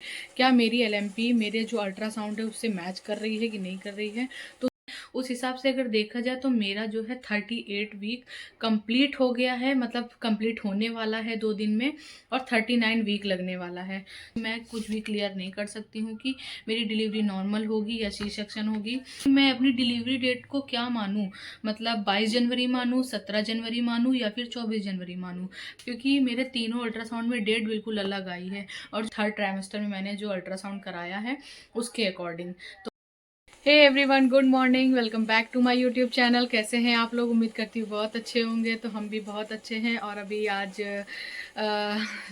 क्या मेरी एलएमपी मेरे जो अल्ट्रासाउंड है उससे मैच कर रही है कि नहीं कर रही है। तो उस हिसाब से अगर देखा जाए तो मेरा जो है 38 वीक कंप्लीट हो गया है, मतलब कंप्लीट होने वाला है 2 दिन में, और 39 वीक लगने वाला है। मैं कुछ भी क्लियर नहीं कर सकती हूँ कि मेरी डिलीवरी नॉर्मल होगी या सी सेक्शन होगी। मैं अपनी डिलीवरी डेट को क्या मानूँ, मतलब 22 जनवरी मानूँ, 17 जनवरी मानूँ या फिर 24 जनवरी मानूँ, क्योंकि मेरे तीनों अल्ट्रासाउंड में डेट बिल्कुल अलग आई है और थर्ड ट्राइमेस्टर में मैंने जो अल्ट्रासाउंड कराया है उसके according. Hey everyone, good morning, welcome back to my YouTube channel. कैसे हैं आप लोग? उम्मीद करती हूँ बहुत अच्छे होंगे। तो हम भी बहुत अच्छे हैं। और अभी आज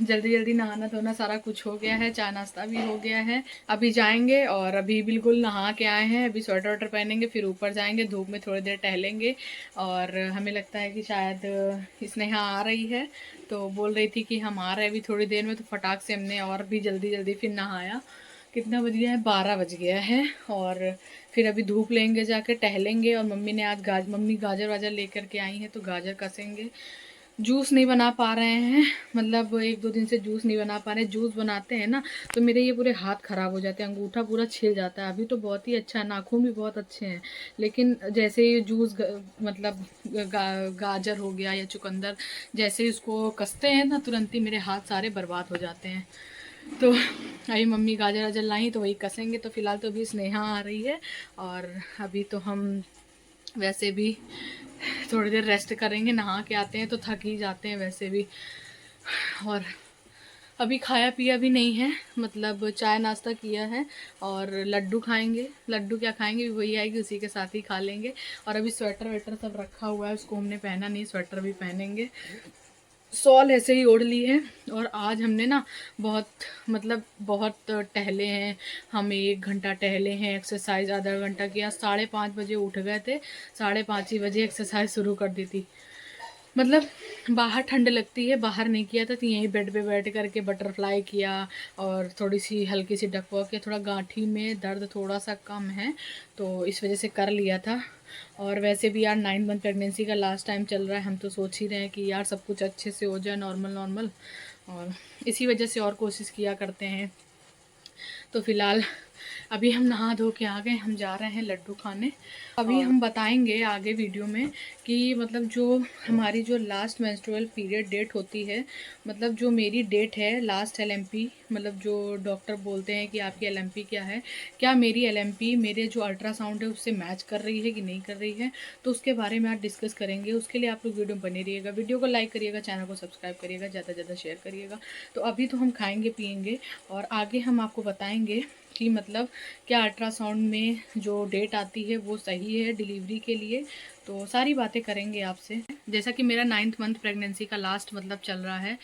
जल्दी जल्दी नहाना धोना सारा कुछ हो गया है, चाय नाश्ता भी हो गया है। अभी जाएंगे और अभी बिल्कुल नहा के आए हैं। अभी स्वेटर वेटर पहनेंगे, फिर ऊपर जाएंगे, धूप में थोड़ी देर टहलेंगे। और हमें लगता है कि शायद स्नेहा आ रही है, तो बोल रही थी कि हम आ रहे हैं अभी थोड़ी देर में। तो फटाक से हमने और भी जल्दी जल्दी फिर नहाया। कितना बज गया है? 12 बज गया है। और फिर अभी धूप लेंगे, जाकर टहलेंगे। और मम्मी ने आज मम्मी गाजर वाजर लेकर के आई हैं, तो गाजर कसेंगे। जूस नहीं बना पा रहे हैं, मतलब 1-2 दिन से जूस नहीं बना पा रहे हैं। जूस बनाते हैं ना तो मेरे ये पूरे हाथ ख़राब हो जाते हैं, अंगूठा पूरा छिल जाता है। अभी तो बहुत ही अच्छा है, नाखून भी बहुत अच्छे हैं, लेकिन जैसे ये जूस मतलब गाजर हो गया या चुकंदर, जैसे इसको कसते हैं ना तुरंत ही मेरे हाथ सारे बर्बाद हो जाते हैं। तो अभी मम्मी गाजर वाजर लाई तो वही कसेंगे। तो फिलहाल तो अभी स्नेहा आ रही है, और अभी तो हम वैसे भी थोड़ी देर रेस्ट करेंगे। नहा के आते हैं तो थक ही जाते हैं वैसे भी। और अभी खाया पिया भी नहीं है, मतलब चाय नाश्ता किया है। और लड्डू खाएंगे। लड्डू क्या खाएंगे, वही आएगी उसी के साथ ही खा लेंगे। और अभी स्वेटर वेटर सब रखा हुआ है, उसको हमने पहना नहीं, स्वेटर भी पहनेंगे। शॉल ऐसे ही ओढ़ ली है। और आज हमने ना बहुत, मतलब बहुत टहले हैं। हम 1 घंटा टहले हैं, एक्सरसाइज आधा घंटा किया। 5:30 बजे उठ गए थे, 5:30 ही बजे एक्सरसाइज शुरू कर दी थी। मतलब बाहर ठंड लगती है, बाहर नहीं किया था, तो यहीं बेड पे बैठ करके बटरफ्लाई किया। और थोड़ी सी हल्की सी डक वॉक किया। थोड़ा गांठी में दर्द थोड़ा सा कम है, तो इस वजह से कर लिया था। और वैसे भी यार 9 मंथ प्रेगनेंसी का लास्ट टाइम चल रहा है, हम तो सोच ही रहे हैं कि यार सब कुछ अच्छे से हो जाए, नॉर्मल नॉर्मल। और इसी वजह से और कोशिश किया करते हैं। तो फिलहाल अभी हम नहा धो के आ गए, हम जा रहे हैं लड्डू खाने। अभी हम बताएंगे आगे वीडियो में कि मतलब जो हमारी जो लास्ट मेंस्ट्रुअल पीरियड डेट होती है, मतलब जो मेरी डेट है लास्ट एलएमपी, मतलब जो डॉक्टर बोलते हैं कि आपकी एलएमपी क्या है, क्या मेरी एलएमपी मेरे जो अल्ट्रासाउंड है उससे मैच कर रही है कि नहीं कर रही है। तो उसके बारे में आज डिस्कस करेंगे। उसके लिए आप लोग वीडियो बने रहिएगा, वीडियो को लाइक करिएगा, चैनल को सब्सक्राइब करिएगा, ज़्यादा से ज़्यादा शेयर करिएगा। तो अभी तो हम खाएंगे पियेंगे, और आगे हम आपको बताएंगे कि मतलब क्या अल्ट्रासाउंड में जो डेट आती है वो सही है डिलीवरी के लिए। तो सारी बातें करेंगे आपसे। जैसा कि मेरा 9th मंथ प्रेगनेंसी का लास्ट मतलब चल रहा है,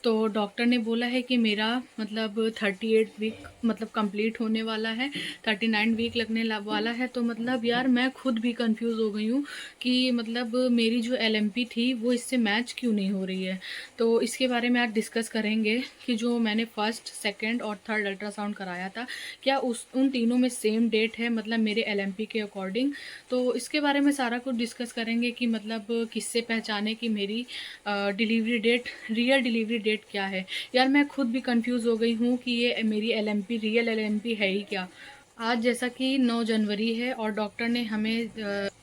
तो डॉक्टर ने बोला है कि मेरा मतलब 38 वीक मतलब कंप्लीट होने वाला है, 39 वीक लगने वाला है। तो मतलब यार मैं खुद भी कंफ्यूज हो गई हूँ कि मतलब मेरी जो एलएमपी थी वो इससे मैच क्यों नहीं हो रही है। तो इसके बारे में आज डिस्कस करेंगे कि जो मैंने फर्स्ट सेकंड और थर्ड अल्ट्रासाउंड कराया था, क्या उस उन तीनों में सेम डेट है, मतलब मेरे एलएमपी के अकॉर्डिंग। तो इसके बारे में सारा कुछ डिस्कस करेंगे कि मतलब किससे पहचाने कि मेरी delivery date, real delivery date क्या है। यार मैं खुद भी कंफ्यूज हो गई हूँ कि ये मेरी एलएमपी रियल एलएमपी है ही क्या। आज जैसा कि 9 जनवरी है और डॉक्टर ने हमें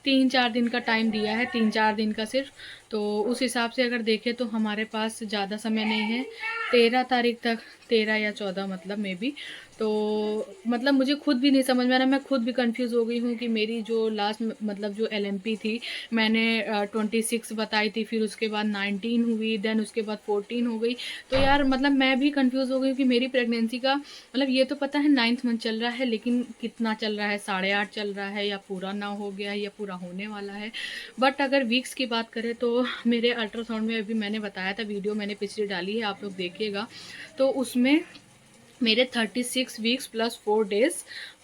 3-4 दिन का टाइम दिया है, 3-4 दिन का सिर्फ। तो उस हिसाब से अगर देखें तो हमारे पास ज़्यादा समय नहीं है, 13 तारीख तक, 13 या 14 मतलब मे बी। तो मतलब मुझे खुद भी नहीं समझ में आ रहा, मैं खुद भी कंफ्यूज हो गई हूँ कि मेरी जो लास्ट मतलब जो एलएमपी थी, मैंने 26 बताई थी, फिर उसके बाद 19 हुई, देन उसके बाद 14 हो गई। तो यार मतलब मैं भी कंफ्यूज हो गई हूँ कि मेरी प्रेगनेंसी का मतलब, ये तो पता है 9th मंथ चल रहा है, लेकिन कितना चल रहा है, 8.5 चल रहा है, या पूरा ना हो गया है, या पूरा होने वाला है। बट अगर वीक्स की बात करें तो मेरे अल्ट्रासाउंड में अभी मैंने बताया था, वीडियो मैंने पिछली डाली है, आप लोग देखिएगा। तो उसमें मेरे 36 वीक्स प्लस 4 डेज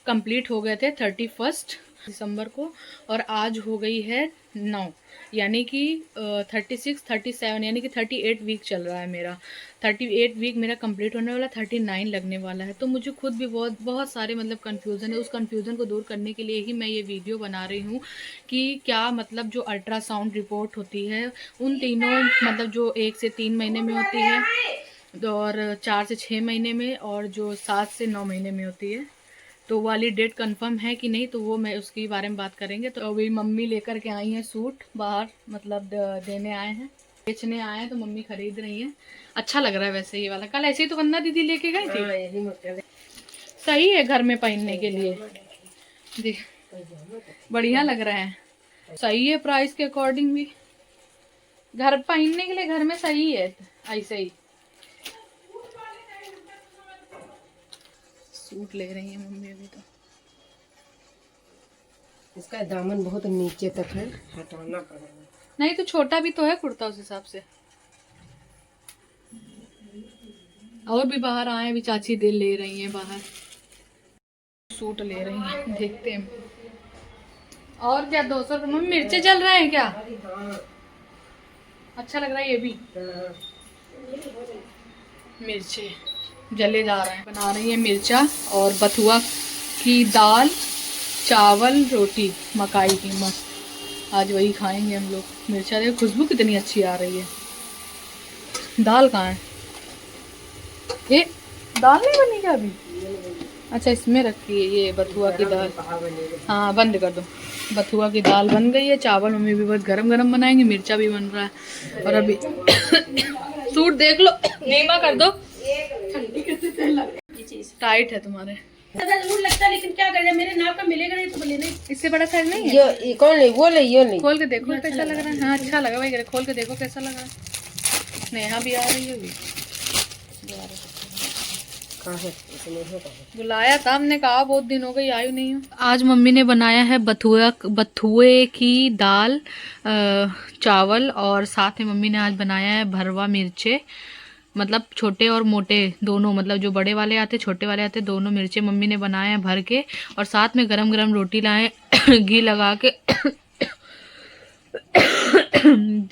कंप्लीट हो गए थे 31 दिसंबर को। और आज हो गई है 9, यानी कि 36 37 यानी कि 38 वीक चल रहा है मेरा। 38 वीक मेरा कंप्लीट होने वाला, 39 लगने वाला है। तो मुझे खुद भी बहुत बहुत सारे मतलब कन्फ्यूज़न है। उस कन्फ्यूज़न को दूर करने के लिए ही मैं ये वीडियो बना रही हूँ कि क्या मतलब जो अल्ट्रासाउंड रिपोर्ट होती है उन तीनों, मतलब जो 1 से 3 महीने में होती है, और 4 से 6 महीने में, और जो 7 से 9 महीने में होती है। तो वो वाली डेट कंफर्म है कि नहीं, तो वो मैं उसके बारे में बात करेंगे। तो अभी मम्मी लेकर के आई हैं सूट बाहर, मतलब देने आए हैं, बेचने आए हैं, तो मम्मी खरीद रही हैं। अच्छा लग रहा है वैसे ये वाला। कल ऐसे ही तो वंदना दीदी लेके गई थी। सही है घर में पहनने के लिए, देख बढ़िया लग रहा है। सही है प्राइस के अकॉर्डिंग भी, घर पहनने के लिए घर में सही है। ऐसे ही सूट ले रही है मम्मी अभी। तो इसका दामन बहुत नीचे तक है, हटाना पड़ेगा। नहीं तो छोटा भी तो है कुर्ता उस हिसाब से। और भी बाहर आए, अभी चाची दिल ले रही हैं बाहर, सूट ले रही हैं, देखते हैं। और क्या 200 रुपये। मम्मी मिर्चे जल रहे हैं क्या? अच्छा लग रहा है ये भी। मिर्चे जले जा रहे हैं। बना रही है मिर्चा और बथुआ की दाल, चावल, रोटी मकाई की मस्त। आज वही खाएंगे हम लोग। मिर्चा देखो, खुशबू कितनी अच्छी आ रही है। दाल कहाँ है? ये दाल नहीं बनी क्या अभी? अच्छा इसमें रखी है ये बथुआ की दाल। हाँ बंद कर दो। बथुआ की दाल बन गई है, चावल मम्मी भी बहुत गरम गरम बनाएंगे, मिर्चा भी बन रहा है। और अभी सूट देख लो, नीमा कर दो। टाइट है तुम्हारे। लगता है, लेकिन क्या करें, मेरे नाप का मिलेगा नहीं तो लेने। इससे बड़ा साइज नहीं है? ये कौन नहीं, वो नहीं, ये नहीं। खोल के देखो कैसा लग रहा है। हाँ अच्छा लगा भाई, खोल के देखो कैसा लग रहा है। स्नेहा भी आ रही है अभी। बुलाया था हमने, कहा बहुत दिन हो गई आयु नहीं हूँ। आज मम्मी ने बनाया है बथुए की दाल, चावल, और साथ में मम्मी ने आज बनाया है भरवा मिर्चे, मतलब छोटे और मोटे दोनों, मतलब जो बड़े वाले आते छोटे वाले आते, दोनों मिर्चे मम्मी ने बनाए हैं भर के। और साथ में गरम गरम रोटी लाए घी लगा के।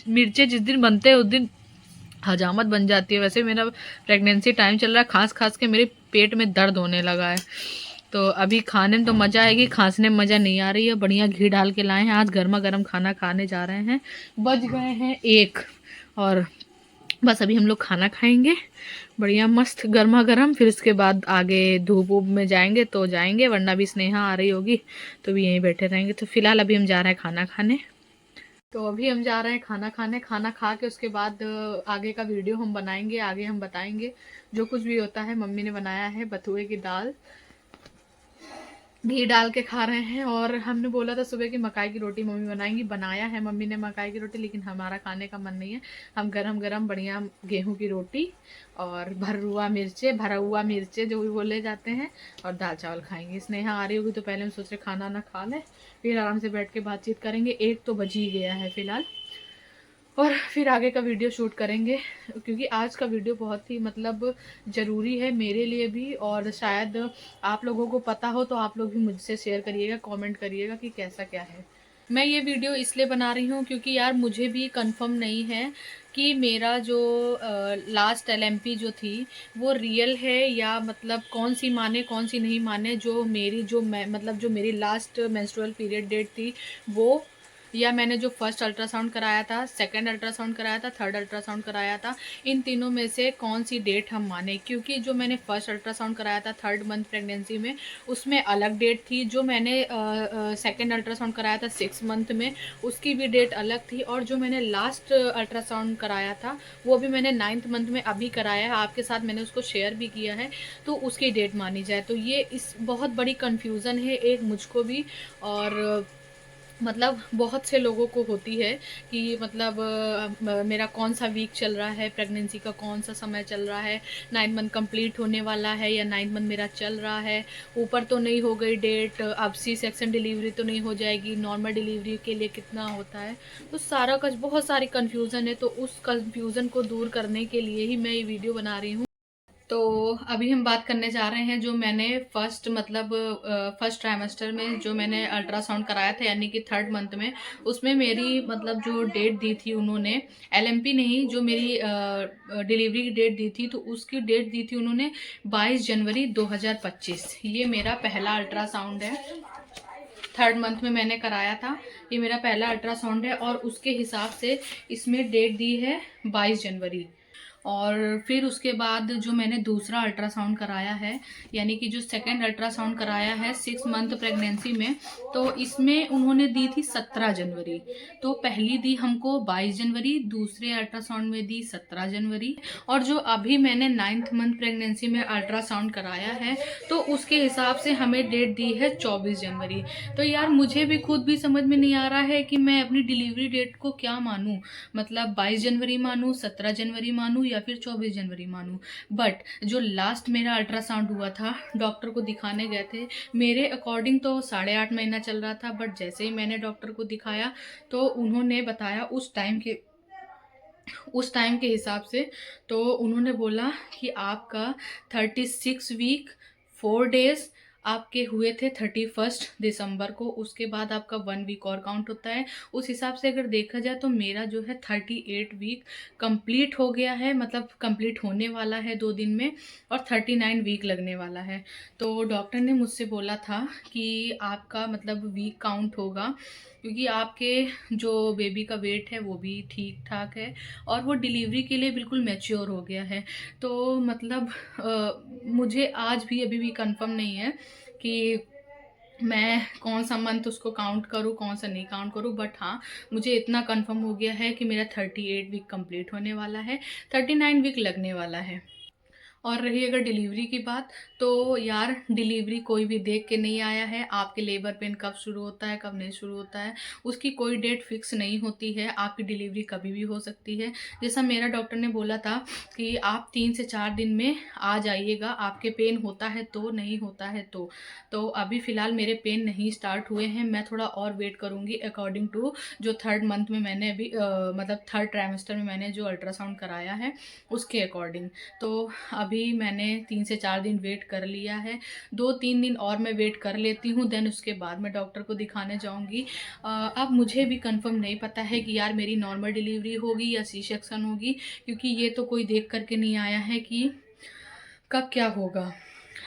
मिर्चे जिस दिन बनते हैं उस दिन हजामत बन जाती है। वैसे मेरा प्रेगनेंसी टाइम चल रहा है, खांस खांस के मेरे पेट में दर्द होने लगा है। तो अभी खाने में तो मज़ा आएगी, खांसने में मज़ा नहीं आ रही है। बढ़िया घी डाल के लाए हैं, आज गर्मा गर्म खाना खाने जा रहे हैं। बज गए हैं 1 और बस अभी हम लोग खाना खाएंगे बढ़िया मस्त गर्मा गर्म। फिर उसके बाद आगे धूप वूप में जाएंगे तो जाएंगे, वरना भी स्नेहा आ रही होगी तो भी यहीं बैठे रहेंगे। तो फिलहाल अभी हम जा रहे हैं खाना खाने। तो अभी हम जा रहे हैं खाना खाने। खाना खा के उसके बाद आगे का वीडियो हम बनाएंगे, आगे हम बताएंगे जो कुछ भी होता है। मम्मी ने बनाया है बथुए की दाल, घी डाल के खा रहे हैं। और हमने बोला था सुबह की मकाई की रोटी मम्मी बनाएंगी, बनाया है मम्मी ने मकाई की रोटी, लेकिन हमारा खाने का मन नहीं है। हम गरम गरम बढ़िया गेहूं की रोटी और भरा हुआ मिर्चे जो भी बोले जाते हैं, और दाल चावल खाएंगे। स्नेहा आ रही होगी तो पहले हम सोच रहे खाना ना खा लें, फिर आराम से बैठ के बातचीत करेंगे। 1 तो बज ही गया है फिलहाल, और फिर आगे का वीडियो शूट करेंगे। क्योंकि आज का वीडियो बहुत ही मतलब ज़रूरी है मेरे लिए भी, और शायद आप लोगों को पता हो तो आप लोग भी मुझसे शेयर करिएगा, कमेंट करिएगा कि कैसा क्या है। मैं ये वीडियो इसलिए बना रही हूँ क्योंकि यार मुझे भी कंफर्म नहीं है कि मेरा जो लास्ट LMP जो थी वो रियल है, या मतलब कौन सी माने कौन सी नहीं माने। जो मेरी मतलब जो मेरी लास्ट मेंस्ट्रुअल पीरियड डेट थी वो, या मैंने जो फर्स्ट अल्ट्रासाउंड कराया था, सेकंड अल्ट्रासाउंड कराया था, थर्ड अल्ट्रासाउंड कराया था, इन तीनों में से कौन सी डेट हम माने। क्योंकि जो मैंने फर्स्ट अल्ट्रासाउंड कराया था 3rd मंथ प्रेगनेंसी में, उसमें अलग डेट थी। जो मैंने सेकंड अल्ट्रासाउंड कराया था 6 मंथ में, उसकी भी डेट अलग थी। और जो मैंने लास्ट अल्ट्रासाउंड कराया था वो भी मैंने 9th मंथ में अभी कराया है, आपके साथ मैंने उसको शेयर भी किया है, तो उसकी डेट मानी जाए। तो ये इस बहुत बड़ी कन्फ्यूज़न है एक मुझको भी, और मतलब बहुत से लोगों को होती है कि मतलब मेरा कौन सा वीक चल रहा है, प्रेगनेंसी का कौन सा समय चल रहा है, 9 मंथ कंप्लीट होने वाला है या 9 मंथ मेरा चल रहा है, ऊपर तो नहीं हो गई डेट, अब C-सेक्शन डिलीवरी तो नहीं हो जाएगी, नॉर्मल डिलीवरी के लिए कितना होता है। तो सारा कुछ बहुत सारी कन्फ्यूज़न है। तो उस कन्फ्यूज़न को दूर करने के लिए ही मैं ये वीडियो बना रही हूँ। तो अभी हम बात करने जा रहे हैं जो मैंने फर्स्ट ट्राइमेस्टर में जो मैंने अल्ट्रासाउंड कराया था, यानी कि 3rd मंथ में, उसमें मेरी मतलब जो डेट दी थी उन्होंने, LMP नहीं, जो मेरी डिलीवरी की डेट दी थी, तो उसकी डेट दी थी उन्होंने 22 जनवरी 2025। ये मेरा पहला अल्ट्रासाउंड है, 3rd मंथ में मैंने कराया था। ये मेरा पहला अल्ट्रासाउंड है और उसके हिसाब से इसमें डेट दी है 22 जनवरी। और फिर उसके बाद जो मैंने दूसरा अल्ट्रासाउंड कराया है, यानी कि जो सेकंड अल्ट्रासाउंड कराया है 6 मंथ प्रेगनेंसी में, तो इसमें उन्होंने दी थी 17 जनवरी। तो पहली दी हमको 22 जनवरी, दूसरे अल्ट्रासाउंड में दी 17 जनवरी, और जो अभी मैंने 9th मंथ प्रेगनेंसी में अल्ट्रासाउंड कराया है तो उसके हिसाब से हमें डेट दी है 24 जनवरी। तो यार मुझे भी खुद भी समझ में नहीं आ रहा है कि मैं अपनी डिलीवरी डेट को क्या मानूं, मतलब 22 जनवरी मानूं, 17 जनवरी मानूं या फिर 24 जनवरी मानूं। बट जो लास्ट मेरा अल्ट्रासाउंड हुआ था, डॉक्टर को दिखाने गए थे, मेरे अकॉर्डिंग तो 8.5 महीना चल रहा था, बट जैसे ही मैंने डॉक्टर को दिखाया तो उन्होंने बताया उस टाइम के हिसाब से, तो उन्होंने बोला कि आपका 36 वीक 4 डेज आपके हुए थे 31 दिसंबर को, उसके बाद आपका 1 वीक और काउंट होता है। उस हिसाब से अगर देखा जाए तो मेरा जो है 38 वीक कंप्लीट हो गया है, मतलब कंप्लीट होने वाला है 2 दिन में, और 39 वीक लगने वाला है। तो डॉक्टर ने मुझसे बोला था कि आपका मतलब वीक काउंट होगा, क्योंकि आपके जो बेबी का वेट है वो भी ठीक ठाक है और वो डिलीवरी के लिए बिल्कुल मैच्योर हो गया है। तो मतलब मुझे आज भी अभी भी कंफर्म नहीं है कि मैं कौन सा मंथ उसको काउंट करूँ, कौन सा नहीं काउंट करूँ, बट हाँ मुझे इतना कंफर्म हो गया है कि मेरा 38 वीक कंप्लीट होने वाला है, 39 वीक लगने वाला है। और रही अगर डिलीवरी की बात, तो यार डिलीवरी कोई भी देख के नहीं आया है। आपके लेबर पेन कब शुरू होता है कब नहीं शुरू होता है उसकी कोई डेट फिक्स नहीं होती है, आपकी डिलीवरी कभी भी हो सकती है। जैसा मेरा डॉक्टर ने बोला था कि आप 3 से 4 दिन में आ जाइएगा, आपके पेन होता है तो, नहीं होता है तो अभी फ़िलहाल मेरे पेन नहीं स्टार्ट हुए हैं, मैं थोड़ा और वेट करूँगी अकॉर्डिंग टू जो 3rd मंथ में मैंने अभी मतलब 3rd ट्राइमेस्टर में मैंने जो अल्ट्रासाउंड कराया है उसके अकॉर्डिंग। तो अभी मैंने 3 से 4 दिन वेट कर लिया है, 2-3 दिन और मैं वेट कर लेती हूँ, देन उसके बाद मैं डॉक्टर को दिखाने जाऊँगी। अब मुझे भी कंफर्म नहीं पता है कि यार मेरी नॉर्मल डिलीवरी होगी या सी सेक्शन होगी, क्योंकि ये तो कोई देख करके नहीं आया है कि कब क्या होगा।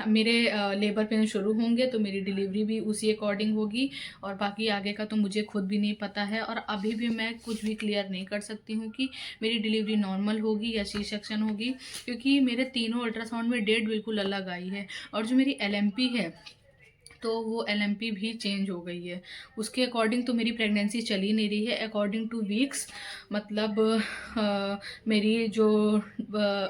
मेरे लेबर पेन शुरू होंगे तो मेरी डिलीवरी भी उसी अकॉर्डिंग होगी, और बाकी आगे का तो मुझे खुद भी नहीं पता है, और अभी भी मैं कुछ भी क्लियर नहीं कर सकती हूँ कि मेरी डिलीवरी नॉर्मल होगी या सी सेक्शन होगी, क्योंकि मेरे तीनों अल्ट्रासाउंड में डेट बिल्कुल अलग आई है। और जो मेरी LMP है तो वो LMP भी चेंज हो गई है, उसके अकॉर्डिंग तो मेरी प्रेगनेंसी चल ही नहीं रही है अकॉर्डिंग टू वीक्स। मतलब मेरी जो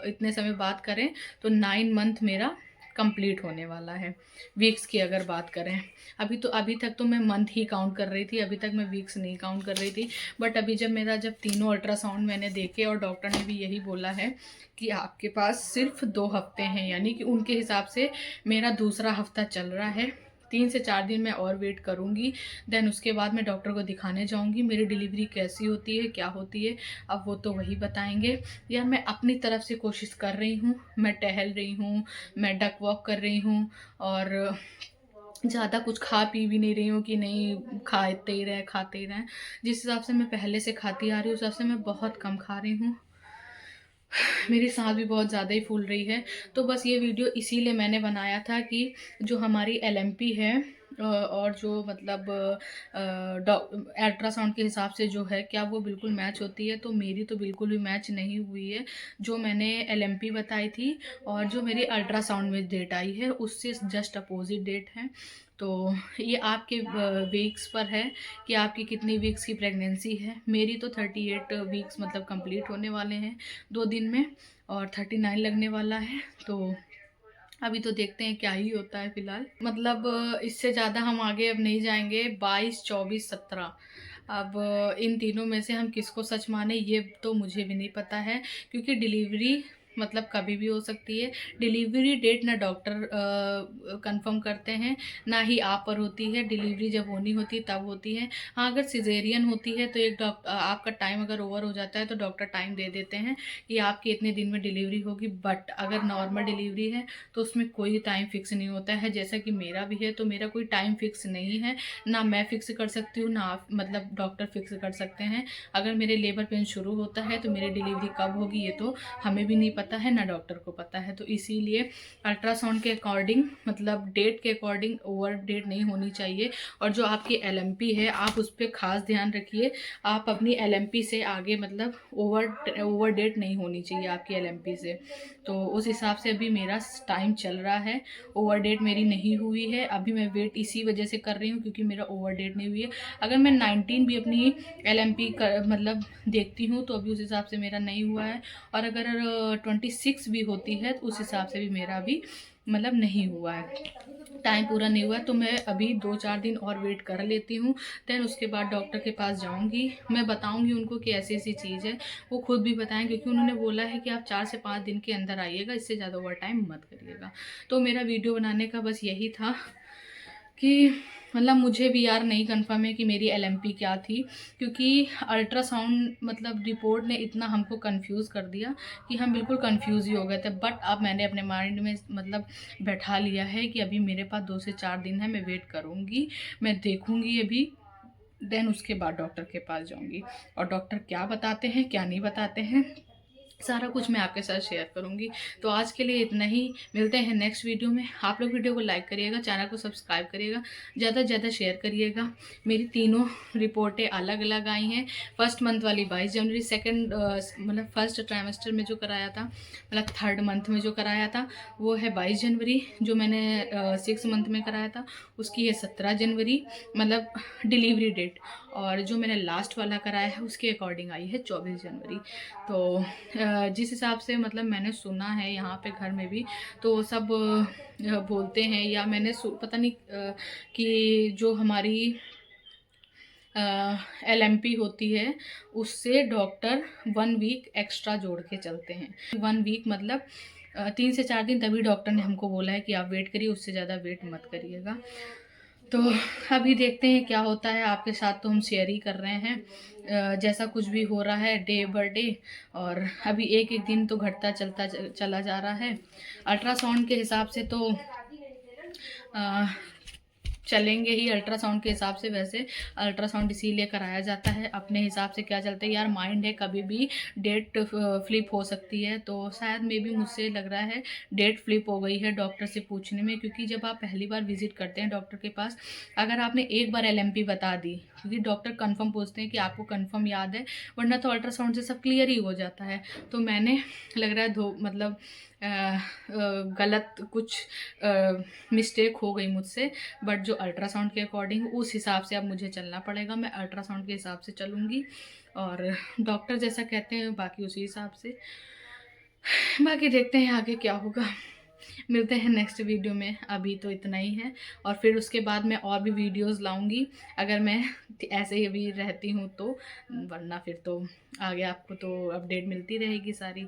इतने समय बात करें तो 9 मंथ मेरा कंप्लीट होने वाला है। वीक्स की अगर बात करें, अभी तक तो मैं मंथ ही काउंट कर रही थी, अभी तक मैं वीक्स नहीं काउंट कर रही थी। बट अभी जब तीनों अल्ट्रासाउंड मैंने देखे और डॉक्टर ने भी यही बोला है कि आपके पास सिर्फ 2 हफ्ते हैं, यानी कि उनके हिसाब से मेरा दूसरा हफ्ता चल रहा है, 3 से 4 दिन मैं और वेट करूँगी, देन उसके बाद मैं डॉक्टर को दिखाने जाऊँगी। मेरी डिलीवरी कैसी होती है क्या होती है अब वो तो वही बताएंगे। यार मैं अपनी तरफ से कोशिश कर रही हूँ, मैं टहल रही हूँ, मैं डक वॉक कर रही हूँ, और ज़्यादा कुछ खा पी भी नहीं रही हूँ कि नहीं खाते ही रहें। जिस हिसाब से मैं पहले से खाती आ रही हूँ उस हिसाब से मैं बहुत कम खा रही हूँ। मेरी सांस भी बहुत ज़्यादा ही फूल रही है। तो बस ये वीडियो इसीलिए मैंने बनाया था कि जो हमारी LMP है और जो मतलब अल्ट्रासाउंड के हिसाब से जो है क्या वो बिल्कुल मैच होती है, तो मेरी तो बिल्कुल भी मैच नहीं हुई है। जो मैंने LMP बताई थी और जो मेरी अल्ट्रासाउंड में डेट आई है उससे जस्ट अपोजिट डेट है। तो ये आपके वीक्स पर है कि आपकी कितनी वीक्स की प्रेगनेंसी है। मेरी तो 38 वीक्स मतलब कंप्लीट होने वाले हैं 2 दिन में, और 39 लगने वाला है। तो अभी तो देखते हैं क्या ही होता है फ़िलहाल। मतलब इससे ज़्यादा हम आगे अब नहीं जाएंगे। 22, 24, 17 अब इन तीनों में से हम किसको सच माने ये तो मुझे भी नहीं पता है, क्योंकि डिलीवरी मतलब कभी भी हो सकती है। डिलीवरी डेट ना डॉक्टर कंफर्म करते हैं ना ही आप पर होती है, डिलीवरी जब होनी होती है तब होती है। हाँ अगर सिजेरियन होती है तो आपका टाइम अगर ओवर हो जाता है तो डॉक्टर टाइम दे देते हैं कि आपकी इतने दिन में डिलीवरी होगी। बट अगर नॉर्मल डिलीवरी है तो उसमें कोई टाइम फिक्स नहीं होता है, जैसा कि मेरा भी है। तो मेरा कोई टाइम फिक्स नहीं है, ना मैं फिक्स कर सकती हूँ ना आप मतलब डॉक्टर फिक्स कर सकते हैं। अगर मेरे लेबर पेन शुरू होता है तो मेरी डिलीवरी कब होगी ये तो हमें भी नहीं पता है ना डॉक्टर को पता है। तो इसीलिए अल्ट्रासाउंड के अकॉर्डिंग, मतलब डेट के अकॉर्डिंग ओवर डेट नहीं होनी चाहिए। और जो आपकी LMP है आप उस पर खास ध्यान रखिए। आप अपनी LMP से आगे, मतलब ओवर डेट नहीं होनी चाहिए आपकी LMP से। तो उस हिसाब से अभी मेरा टाइम चल रहा है, ओवर डेट मेरी नहीं हुई है। अभी मैं वेट इसी वजह से कर रही हूँ क्योंकि मेरा ओवर डेट नहीं हुई है। अगर मैं 19 भी अपनी LMP मतलब देखती हूँ तो अभी उस हिसाब से मेरा नहीं हुआ है। और अगर 26 भी होती है तो उस हिसाब से भी मेरा अभी मतलब नहीं हुआ है, टाइम पूरा नहीं हुआ है। तो मैं अभी 2-4 दिन और वेट कर लेती हूँ, देन उसके बाद डॉक्टर के पास जाऊँगी। मैं बताऊँगी उनको कि ऐसी ऐसी चीज़ है, वो खुद भी बताएं क्योंकि उन्होंने बोला है कि आप 4 से 5 दिन के अंदर आइएगा, इससे ज़्यादा ओवर टाइम मत करिएगा। तो मेरा वीडियो बनाने का बस यही था कि मतलब मुझे भी यार नहीं कंफर्म है कि मेरी LMP क्या थी, क्योंकि अल्ट्रासाउंड मतलब रिपोर्ट ने इतना हमको कंफ्यूज कर दिया कि हम बिल्कुल कंफ्यूज ही हो गए थे। बट अब मैंने अपने माइंड में मतलब बैठा लिया है कि अभी मेरे पास 2 से 4 दिन है, मैं वेट करूँगी, मैं देखूँगी अभी, देन उसके बाद डॉक्टर के पास जाऊँगी। और डॉक्टर क्या बताते हैं क्या नहीं बताते हैं सारा कुछ मैं आपके साथ शेयर करूंगी। तो आज के लिए इतना ही, मिलते हैं नेक्स्ट वीडियो में। आप लोग वीडियो को लाइक करिएगा, चैनल को सब्सक्राइब करिएगा, ज़्यादा से ज़्यादा शेयर करिएगा। मेरी तीनों रिपोर्टें अलग अलग आई हैं। फर्स्ट मंथ वाली 22 जनवरी, सेकंड मतलब फर्स्ट ट्राइमेस्टर में जो कराया था, मतलब थर्ड मंथ में जो कराया था वो है 22 जनवरी। जो मैंने 6 मंथ में कराया था उसकी है 17 जनवरी, मतलब डिलीवरी डेट। और जो मैंने लास्ट वाला कराया है उसके अकॉर्डिंग आई है 24 जनवरी। तो जिस हिसाब से मतलब मैंने सुना है यहाँ पे घर में भी, तो सब बोलते हैं, या मैंने पता नहीं कि जो हमारी LMP होती है उससे डॉक्टर 1 वीक एक्स्ट्रा जोड़ के चलते हैं। 1 वीक मतलब 3 से 4 दिन, तभी डॉक्टर ने हमको बोला है कि आप वेट करिए, उससे ज़्यादा वेट मत करिएगा। तो अभी देखते हैं क्या होता है। आपके साथ तो हम शेयर ही कर रहे हैं जैसा कुछ भी हो रहा है डे बाय डे। और अभी एक एक दिन तो घटता चला जा रहा है। अल्ट्रासाउंड के हिसाब से तो चलेंगे ही अल्ट्रासाउंड के हिसाब से। वैसे अल्ट्रासाउंड इसीलिए कराया जाता है, अपने हिसाब से क्या चलता है यार, माइंड है, कभी भी डेट फ्लिप हो सकती है। तो शायद मे बी मुझसे लग रहा है डेट फ्लिप हो गई है डॉक्टर से पूछने में, क्योंकि जब आप पहली बार विजिट करते हैं डॉक्टर के पास, अगर आपने एक बार LMP बता दी, क्योंकि डॉक्टर कन्फर्म पूछते हैं कि आपको कन्फर्म याद है, वरना तो अल्ट्रासाउंड से सब क्लियर ही हो जाता है। तो मैंने लग रहा है मतलब गलत कुछ मिस्टेक हो गई मुझसे। बट जो अल्ट्रासाउंड के अकॉर्डिंग उस हिसाब से अब मुझे चलना पड़ेगा, मैं अल्ट्रासाउंड के हिसाब से चलूँगी और डॉक्टर जैसा कहते हैं बाकी उसी हिसाब से। बाकी देखते हैं आगे क्या होगा। मिलते हैं नेक्स्ट वीडियो में, अभी तो इतना ही है। और फिर उसके बाद मैं और भी वीडियोस लाऊंगी अगर मैं ऐसे ही अभी रहती हूँ तो, वरना फिर तो आगे आपको तो अपडेट मिलती रहेगी सारी।